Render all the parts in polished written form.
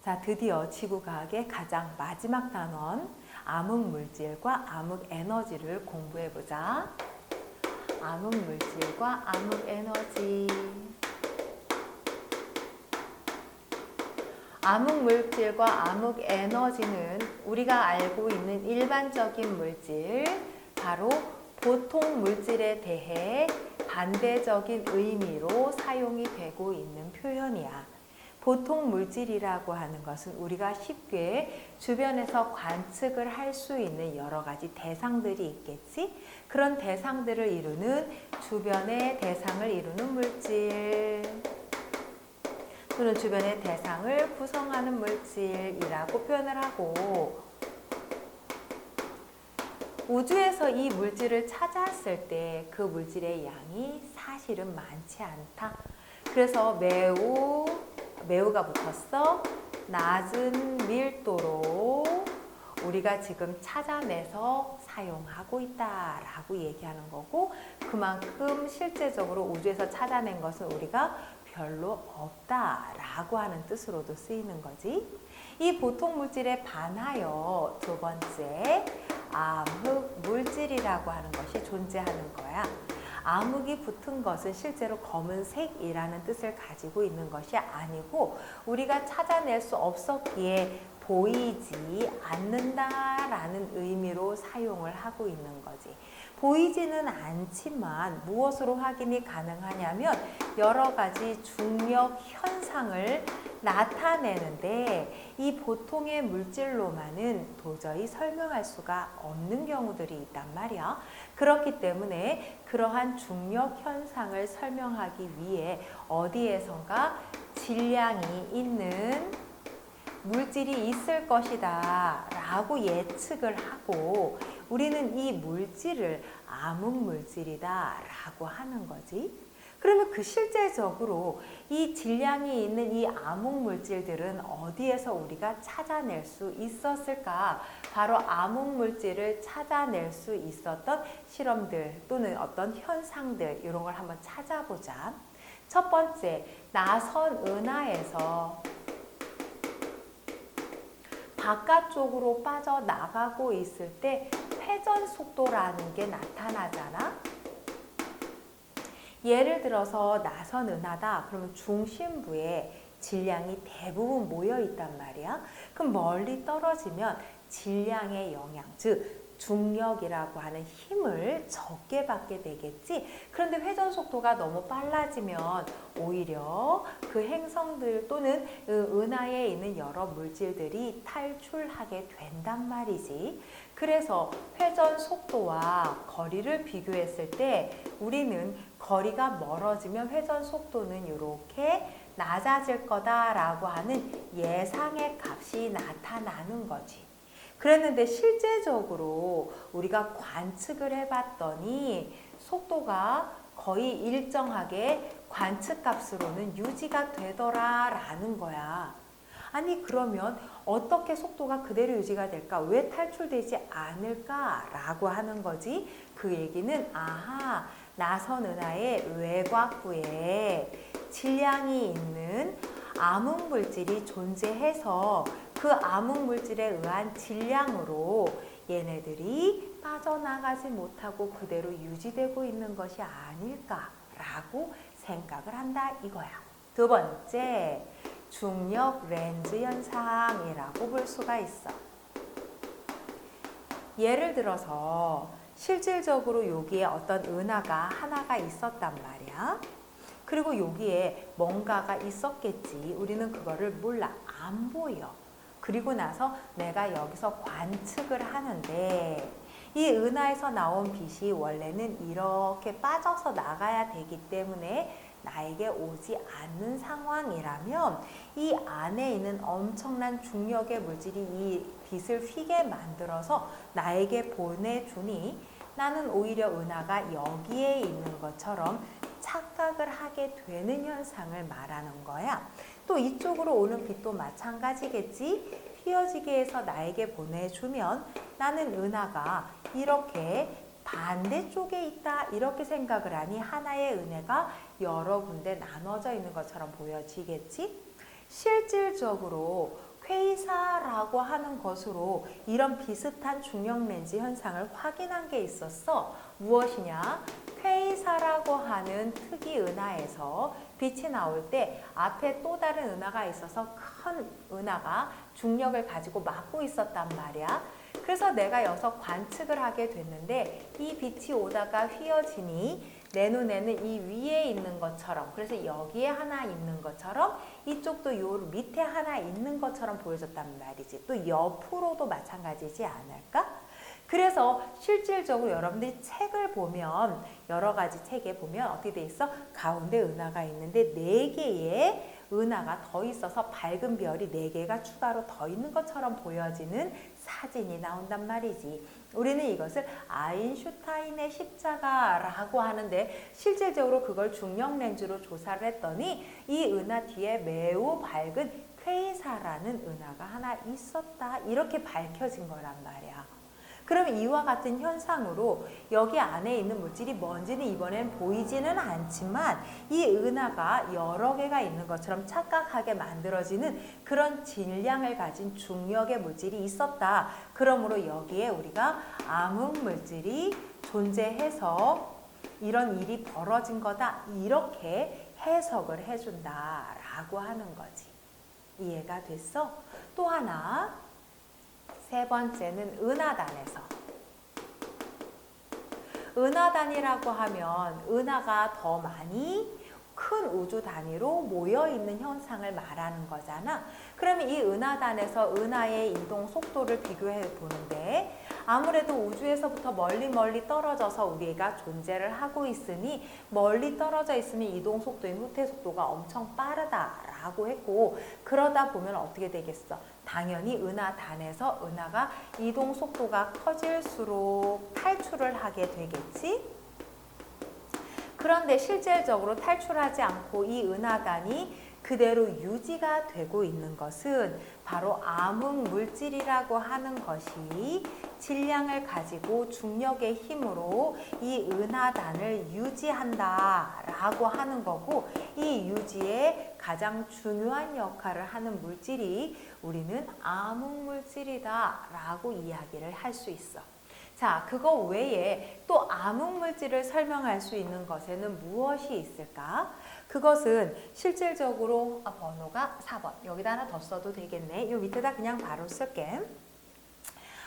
자, 드디어 지구과학의 가장 마지막 단원 암흑물질과 암흑에너지를 공부해보자. 암흑물질과 암흑에너지. 암흑물질과 암흑에너지는 우리가 알고 있는 일반적인 물질, 바로 보통 물질에 대해 반대적인 의미로 사용이 되고 있는 표현이야. 보통 물질이라고 하는 것은 우리가 쉽게 주변에서 관측을 할 수 있는 여러 가지 대상들이 있겠지? 그런 대상들을 이루는 주변의 대상을 이루는 물질 또는 주변의 대상을 구성하는 물질이라고 표현을 하고, 우주에서 이 물질을 찾았을 때 그 물질의 양이 사실은 많지 않다. 그래서 매우가 붙었어. 낮은 밀도로 우리가 지금 찾아내서 사용하고 있다라고 얘기하는 거고, 그만큼 실제적으로 우주에서 찾아낸 것은 우리가 별로 없다라고 하는 뜻으로도 쓰이는 거지. 이 보통 물질에 반하여 두 번째 암흑 물질이라고 하는 것이 존재하는 거야. 암흑이 붙은 것은 실제로 검은색이라는 뜻을 가지고 있는 것이 아니고, 우리가 찾아낼 수 없었기에 보이지 않는다라는 의미로 사용을 하고 있는 거지. 보이지는 않지만 무엇으로 확인이 가능하냐면 여러 가지 중력 현상을 나타내는데, 이 보통의 물질로만은 도저히 설명할 수가 없는 경우들이 있단 말이야. 그렇기 때문에 그러한 중력 현상을 설명하기 위해 어디에선가 질량이 있는 물질이 있을 것이다 라고 예측을 하고, 우리는 이 물질을 암흑물질이다 라고 하는 거지. 그러면 그 실제적으로 이 질량이 있는 이 암흑물질들은 어디에서 우리가 찾아낼 수 있었을까? 바로 암흑물질을 찾아낼 수 있었던 실험들 또는 어떤 현상들, 이런 걸 한번 찾아보자. 첫 번째, 나선 은하에서 바깥쪽으로 빠져나가고 있을 때 회전 속도라는 게 나타나잖아. 예를 들어서 나선 은하다. 그러면 중심부에 질량이 대부분 모여 있단 말이야. 그럼 멀리 떨어지면 질량의 영향, 즉 중력이라고 하는 힘을 적게 받게 되겠지. 그런데 회전 속도가 너무 빨라지면 오히려 그 행성들 또는 은하에 있는 여러 물질들이 탈출하게 된단 말이지. 그래서 회전 속도와 거리를 비교했을 때 우리는 거리가 멀어지면 회전 속도는 이렇게 낮아질 거다라고 하는 예상의 값이 나타나는 거지. 그랬는데 실제적으로 우리가 관측을 해봤더니 속도가 거의 일정하게 관측값으로는 유지가 되더라라는 거야. 아니, 그러면 어떻게 속도가 그대로 유지가 될까? 왜 탈출되지 않을까라고 하는 거지. 그 얘기는 나선 은하의 외곽부에 질량이 있는 암흑물질이 존재해서 그 암흑물질에 의한 질량으로 얘네들이 빠져나가지 못하고 그대로 유지되고 있는 것이 아닐까라고 생각을 한다 이거야. 두 번째, 중력 렌즈 현상이라고 볼 수가 있어. 예를 들어서 실질적으로 여기에 어떤 은하가 하나가 있었단 말이야. 그리고 여기에 뭔가가 있었겠지. 우리는 그거를 몰라. 안 보여. 그리고 나서 내가 여기서 관측을 하는데, 이 은하에서 나온 빛이 원래는 이렇게 빠져서 나가야 되기 때문에 나에게 오지 않는 상황이라면 이 안에 있는 엄청난 중력의 물질이 이 빛을 휘게 만들어서 나에게 보내주니 나는 오히려 은하가 여기에 있는 것처럼 착각을 하게 되는 현상을 말하는 거야. 또 이쪽으로 오는 빛도 마찬가지겠지. 휘어지게 해서 나에게 보내주면 나는 은하가 이렇게 반대쪽에 있다 이렇게 생각을 하니 하나의 은하가 여러 군데 나눠져 있는 것처럼 보여지겠지. 실질적으로 퀘이사라고 하는 것으로 이런 비슷한 중력 렌즈 현상을 확인한 게 있었어. 무엇이냐? 퀘이사라고 하는 특이 은하에서 빛이 나올 때 앞에 또 다른 은하가 있어서 큰 은하가 중력을 가지고 막고 있었단 말이야. 그래서 내가 여기서 관측을 하게 됐는데 이 빛이 오다가 휘어지니 내 눈에는 이 위에 있는 것처럼, 그래서 여기에 하나 있는 것처럼 이쪽도 요 밑에 하나 있는 것처럼 보여졌단 말이지. 또 옆으로도 마찬가지지 않을까? 그래서 실질적으로 여러분들이 책을 보면, 여러 가지 책에 보면 어떻게 돼 있어? 가운데 은하가 있는데 4개의 은하가 더 있어서 밝은 별이 4개가 추가로 더 있는 것처럼 보여지는 사진이 나온단 말이지. 우리는 이것을 아인슈타인의 십자가라고 하는데, 실질적으로 그걸 중력 렌즈로 조사를 했더니 이 은하 뒤에 매우 밝은 퀘이사라는 은하가 하나 있었다, 이렇게 밝혀진 거란 말이야. 그럼 이와 같은 현상으로 여기 안에 있는 물질이 뭔지는 이번엔 보이지는 않지만 이 은하가 여러 개가 있는 것처럼 착각하게 만들어지는 그런 질량을 가진 중력의 물질이 있었다. 그러므로 여기에 우리가 암흑물질이 존재해서 이런 일이 벌어진 거다, 이렇게 해석을 해준다라고 하는 거지. 이해가 됐어? 또 하나, 세 번째는 은하단에서. 은하단이라고 하면 은하가 더 많이 큰 우주 단위로 모여있는 현상을 말하는 거잖아. 그러면 이 은하단에서 은하의 이동 속도를 비교해 보는데, 아무래도 우주에서부터 멀리 떨어져서 우리가 존재를 하고 있으니 멀리 떨어져 있으면 이동 속도인 후퇴 속도가 엄청 빠르다라고 했고, 그러다 보면 어떻게 되겠어? 당연히 은하단에서 은하가 이동 속도가 커질수록 탈출을 하게 되겠지? 그런데 실질적으로 탈출하지 않고 이 은하단이 그대로 유지가 되고 있는 것은 바로 암흑물질이라고 하는 것이 질량을 가지고 중력의 힘으로 이 은하단을 유지한다라고 하는 거고, 이 유지에 가장 중요한 역할을 하는 물질이 우리는 암흑물질이다라고 이야기를 할 수 있어. 자, 그거 외에 또 암흑물질을 설명할 수 있는 것에는 무엇이 있을까? 그것은 실질적으로 번호가 4번. 여기다 하나 더 써도 되겠네. 이 밑에다 그냥 바로 쓸게.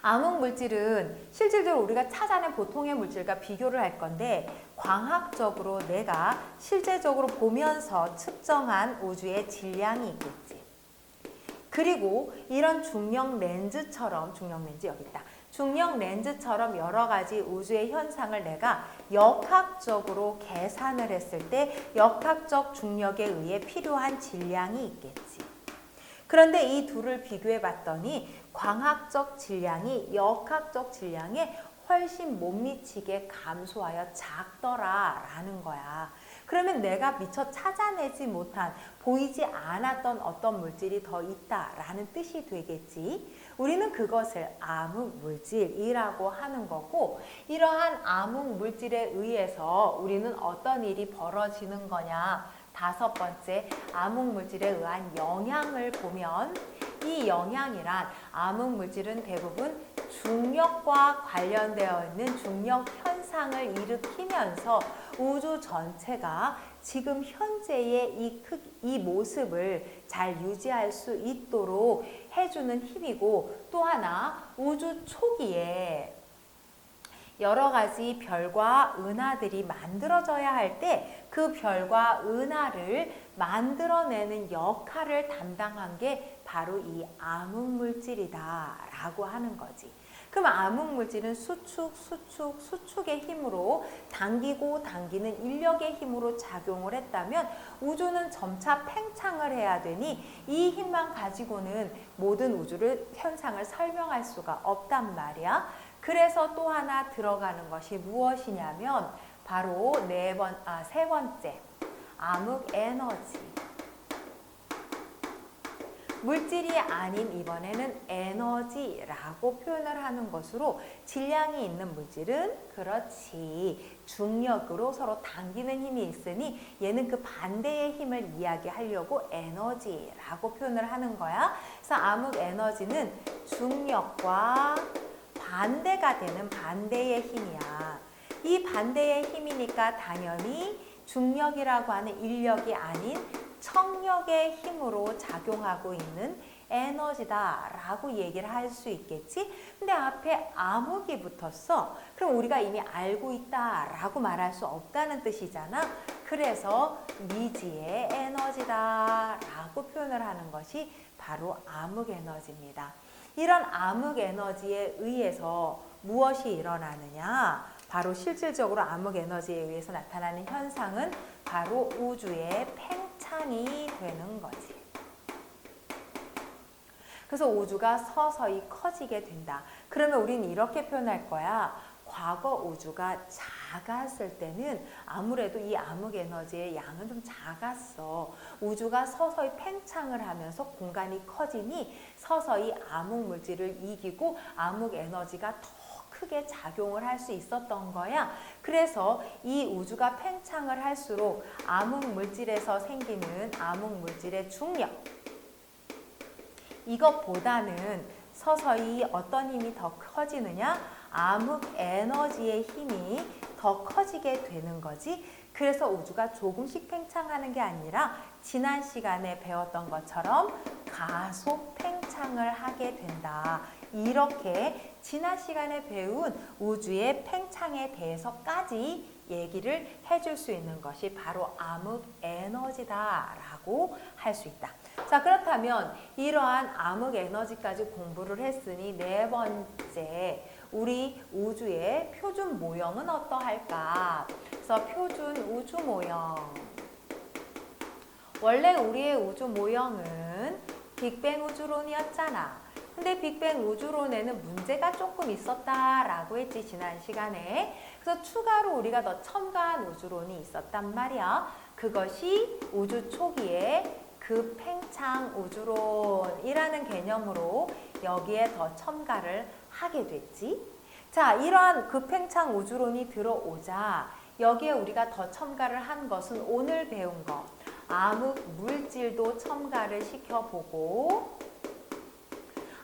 암흑물질은 실질적으로 우리가 찾아낸 보통의 물질과 비교를 할 건데, 광학적으로 내가 실제적으로 보면서 측정한 우주의 질량이 있겠지. 그리고 이런 중력 렌즈처럼, 중력 렌즈 여기 있다. 중력 렌즈처럼 여러 가지 우주의 현상을 내가 역학적으로 계산을 했을 때 역학적 중력에 의해 필요한 질량이 있겠지. 그런데 이 둘을 비교해 봤더니 광학적 질량이 역학적 질량에 훨씬 못 미치게 감소하여 작더라라는 거야. 그러면 내가 미처 찾아내지 못한, 보이지 않았던 어떤 물질이 더 있다라는 뜻이 되겠지. 우리는 그것을 암흑물질이라고 하는 거고, 이러한 암흑물질에 의해서 우리는 어떤 일이 벌어지는 거냐. 5번째, 암흑물질에 의한 영향을 보면, 이 영향이란, 암흑물질은 대부분 중력과 관련되어 있는 중력 현상을 일으키면서 우주 전체가 지금 현재의 이 모습을 잘 유지할 수 있도록 해주는 힘이고, 또 하나 우주 초기에 여러 가지 별과 은하들이 만들어져야 할 때 그 별과 은하를 만들어내는 역할을 담당한 게 바로 이 암흑물질이다라고 하는 거지. 그럼 암흑물질은 수축의 힘으로 당기고 당기는 인력의 힘으로 작용을 했다면 우주는 점차 팽창을 해야 되니 이 힘만 가지고는 모든 우주를 현상을 설명할 수가 없단 말이야. 그래서 또 하나 들어가는 것이 무엇이냐면 바로 세 번째, 암흑 에너지. 물질이 아닌 이번에는 에너지라고 표현을 하는 것으로 질량이 있는 물질은 그렇지 중력으로 서로 당기는 힘이 있으니 얘는 그 반대의 힘을 이야기하려고 에너지라고 표현을 하는 거야. 그래서 암흑 에너지는 중력과 반대가 되는 반대의 힘이야. 이 반대의 힘이니까 당연히 중력이라고 하는 인력이 아닌 청력의 힘으로 작용하고 있는 에너지다라고 얘기를 할 수 있겠지? 근데 앞에 암흑이 붙었어. 그럼 우리가 이미 알고 있다라고 말할 수 없다는 뜻이잖아. 그래서 미지의 에너지다라고 표현을 하는 것이 바로 암흑 에너지입니다. 이런 암흑 에너지에 의해서 무엇이 일어나느냐? 바로 실질적으로 암흑 에너지에 의해서 나타나는 현상은 바로 우주의 팽창이 되는 거지. 그래서 우주가 서서히 커지게 된다. 그러면 우리는 이렇게 표현할 거야. 과거 우주가 작았을 때는 아무래도 이 암흑 에너지의 양은 좀 작았어. 우주가 서서히 팽창을 하면서 공간이 커지니 서서히 암흑 물질을 이기고 암흑 에너지가 더 크게 작용을 할 수 있었던 거야. 그래서 이 우주가 팽창을 할수록 암흑 물질에서 생기는 암흑 물질의 중력, 이것보다는 서서히 어떤 힘이 더 커지느냐? 암흑 에너지의 힘이 더 커지게 되는 거지. 그래서 우주가 조금씩 팽창하는 게 아니라 지난 시간에 배웠던 것처럼 가속 팽창을 하게 된다. 이렇게 지난 시간에 배운 우주의 팽창에 대해서까지 얘기를 해줄 수 있는 것이 바로 암흑 에너지다라고 할 수 있다. 자, 그렇다면 이러한 암흑 에너지까지 공부를 했으니 네 번째, 우리 우주의 표준 모형은 어떠할까? 그래서 표준 우주 모형. 원래 우리의 우주 모형은 빅뱅 우주론이었잖아. 근데 빅뱅 우주론에는 문제가 조금 있었다라고 했지, 지난 시간에. 그래서 추가로 우리가 더 첨가한 우주론이 있었단 말이야. 그것이 우주 초기에 급팽창 우주론이라는 개념으로 여기에 더 첨가를 하게 됐지. 자, 이러한 급팽창 우주론이 들어오자 여기에 우리가 더 첨가를 한 것은 오늘 배운 거, 암흑 물질도 첨가를 시켜보고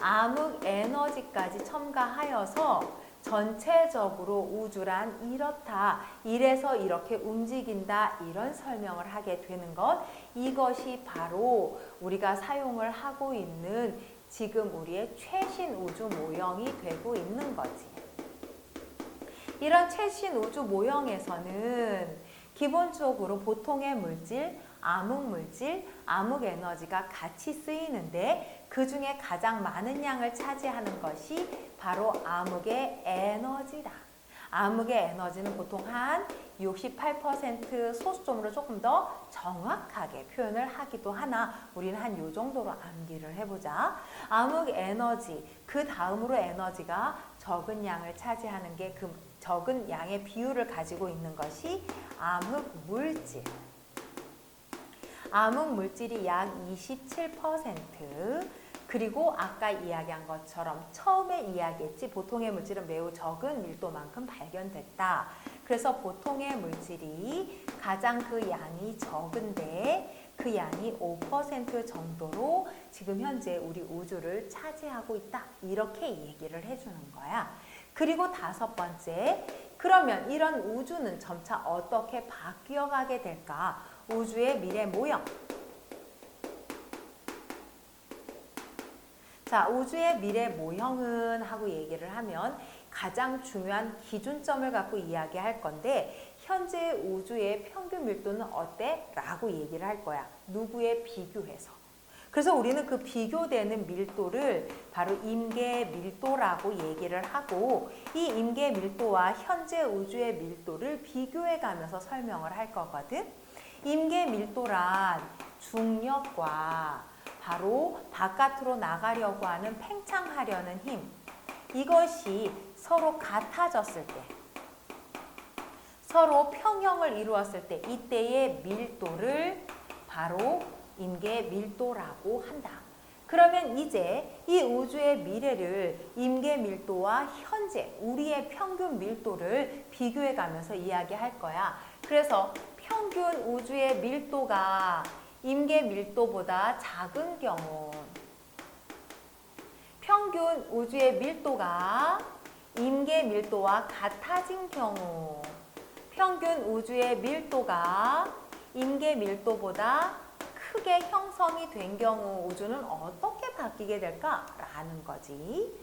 암흑 에너지까지 첨가하여서 전체적으로 우주란 이렇다, 이래서 이렇게 움직인다, 이런 설명을 하게 되는 것, 이것이 바로 우리가 사용을 하고 있는 지금 우리의 최신 우주 모형이 되고 있는 거지. 이런 최신 우주 모형에서는 기본적으로 보통의 물질, 암흑 에너지가 같이 쓰이는데 그 중에 가장 많은 양을 차지하는 것이 바로 암흑의 에너지다. 암흑의 에너지는 보통 한 68% 소수점으로 조금 더 정확하게 표현을 하기도 하나 우리는 한 요 정도로 암기를 해보자. 암흑 에너지, 그 다음으로 에너지가 적은 양을 차지하는 게 그 적은 양의 비율을 가지고 있는 것이 암흑 물질. 암흑 물질이 약 27%, 그리고 아까 이야기한 것처럼 처음에 이야기했지, 보통의 물질은 매우 적은 밀도만큼 발견됐다. 그래서 보통의 물질이 가장 그 양이 적은데 그 양이 5% 정도로 지금 현재 우리 우주를 차지하고 있다. 이렇게 얘기를 해주는 거야. 그리고 다섯 번째, 그러면 이런 우주는 점차 어떻게 바뀌어가게 될까? 우주의 미래 모형. 자, 우주의 미래 모형은 하고 얘기를 하면 가장 중요한 기준점을 갖고 이야기할 건데 현재 우주의 평균 밀도는 어때? 라고 얘기를 할 거야. 누구에 비교해서. 그래서 우리는 그 비교되는 밀도를 바로 임계 밀도라고 얘기를 하고 이 임계 밀도와 현재 우주의 밀도를 비교해 가면서 설명을 할 거거든. 임계 밀도란 중력과 바로 바깥으로 나가려고 하는 팽창하려는 힘, 이것이 서로 같아졌을 때, 서로 평형을 이루었을 때 이때의 밀도를 바로 임계 밀도라고 한다. 그러면 이제 이 우주의 미래를 임계 밀도와 현재 우리의 평균 밀도를 비교해 가면서 이야기할 거야. 그래서 평균 우주의 밀도가 임계 밀도보다 작은 경우, 평균 우주의 밀도가 임계 밀도와 같아진 경우, 평균 우주의 밀도가 임계 밀도보다 크게 형성이 된 경우 우주는 어떻게 바뀌게 될까라는 거지.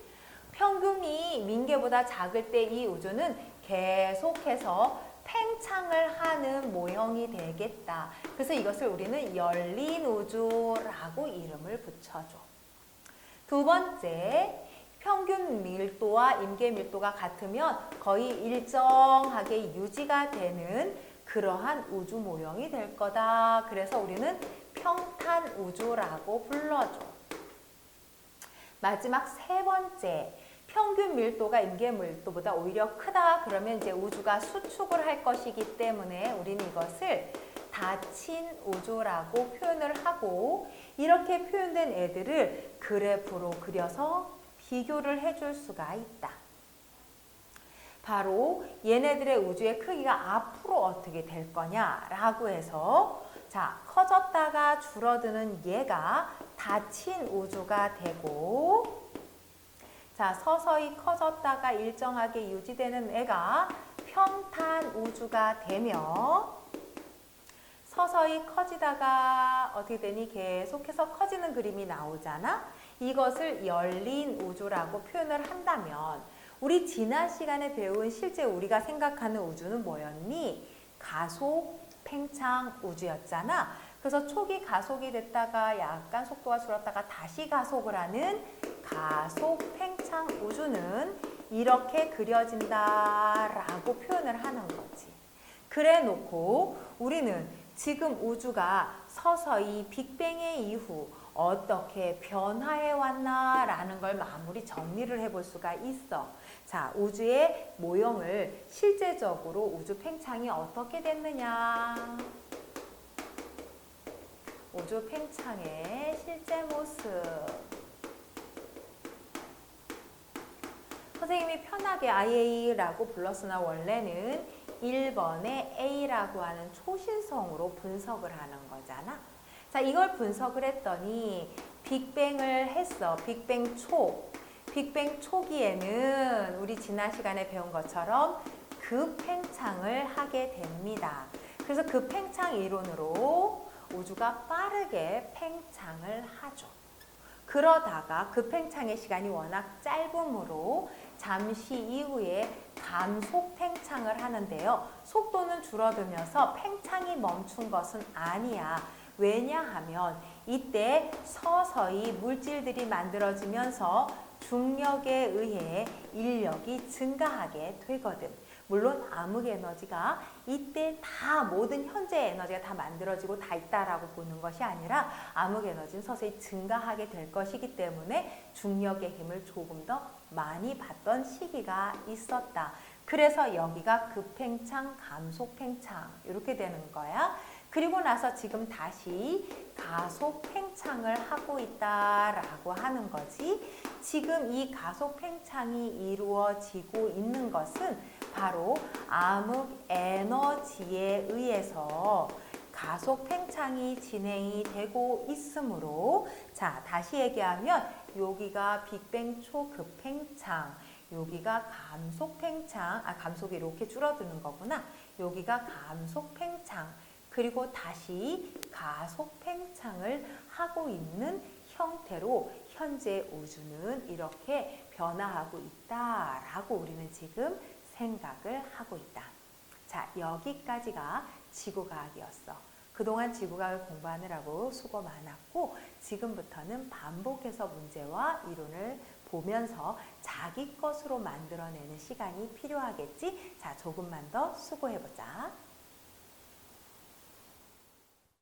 평균이 민계보다 작을 때 이 우주는 계속해서 팽창을 하는 모형이 되겠다. 그래서 이것을 우리는 열린 우주라고 이름을 붙여줘. 두 번째, 평균 밀도와 임계 밀도가 같으면 거의 일정하게 유지가 되는 그러한 우주 모형이 될 거다. 그래서 우리는 평탄 우주라고 불러줘. 마지막 세 번째, 평균 밀도가 임계 밀도보다 오히려 크다. 그러면 이제 우주가 수축을 할 것이기 때문에 우리는 이것을 닫힌 우주라고 표현을 하고, 이렇게 표현된 애들을 그래프로 그려서 비교를 해줄 수가 있다. 바로 얘네들의 우주의 크기가 앞으로 어떻게 될 거냐라고 해서, 자, 커졌다가 줄어드는 얘가 닫힌 우주가 되고, 자, 서서히 커졌다가 일정하게 유지되는 애가 평탄 우주가 되며, 서서히 커지다가 어떻게 되니 계속해서 커지는 그림이 나오잖아. 이것을 열린 우주라고 표현을 한다면, 우리 지난 시간에 배운 실제 우리가 생각하는 우주는 뭐였니? 가속 팽창 우주였잖아. 그래서 초기 가속이 됐다가 약간 속도가 줄었다가 다시 가속을 하는 가속 팽창 우주는 이렇게 그려진다라고 표현을 하는 거지. 그래 놓고 우리는 지금 우주가 서서히 빅뱅의 이후 어떻게 변화해 왔나라는 걸 마무리 정리를 해볼 수가 있어. 자, 우주의 모형을 실제적으로 우주 팽창이 어떻게 됐느냐. 우주 팽창의 실제 모습. 선생님이 편하게 IA라고 불렀으나 원래는 1번의 A라고 하는 초신성으로 분석을 하는 거잖아. 자, 이걸 분석을 했더니 빅뱅을 했어. 빅뱅 초. 빅뱅 초기에는 우리 지난 시간에 배운 것처럼 급팽창을 하게 됩니다. 그래서 급팽창 이론으로 우주가 빠르게 팽창을 하죠. 그러다가 급팽창의 시간이 워낙 짧으므로 잠시 이후에 감속 팽창을 하는데요. 속도는 줄어들면서 팽창이 멈춘 것은 아니야. 왜냐하면 이때 서서히 물질들이 만들어지면서 중력에 의해 인력이 증가하게 되거든. 물론 암흑 에너지가 이때 다 모든 현재 에너지가 다 만들어지고 다 있다라고 보는 것이 아니라 암흑 에너지는 서서히 증가하게 될 것이기 때문에 중력의 힘을 조금 더 많이 받던 시기가 있었다. 그래서 여기가 급팽창, 감속팽창 이렇게 되는 거야. 그리고 나서 지금 다시 가속 팽창을 하고 있다라고 하는 거지. 지금 이 가속 팽창이 이루어지고 있는 것은 바로 암흑 에너지에 의해서 가속 팽창이 진행이 되고 있으므로, 자, 다시 얘기하면 여기가 빅뱅 초 급팽창, 여기가 감속 팽창, 감속이 이렇게 줄어드는 거구나. 여기가 감속 팽창, 그리고 다시 가속 팽창을 하고 있는 형태로 현재 우주는 이렇게 변화하고 있다라고 우리는 지금 생각을 하고 있다. 자, 여기까지가 지구과학이었어. 그동안 지구과학을 공부하느라고 수고 많았고, 지금부터는 반복해서 문제와 이론을 보면서 자기 것으로 만들어내는 시간이 필요하겠지? 자, 조금만 더 수고해보자.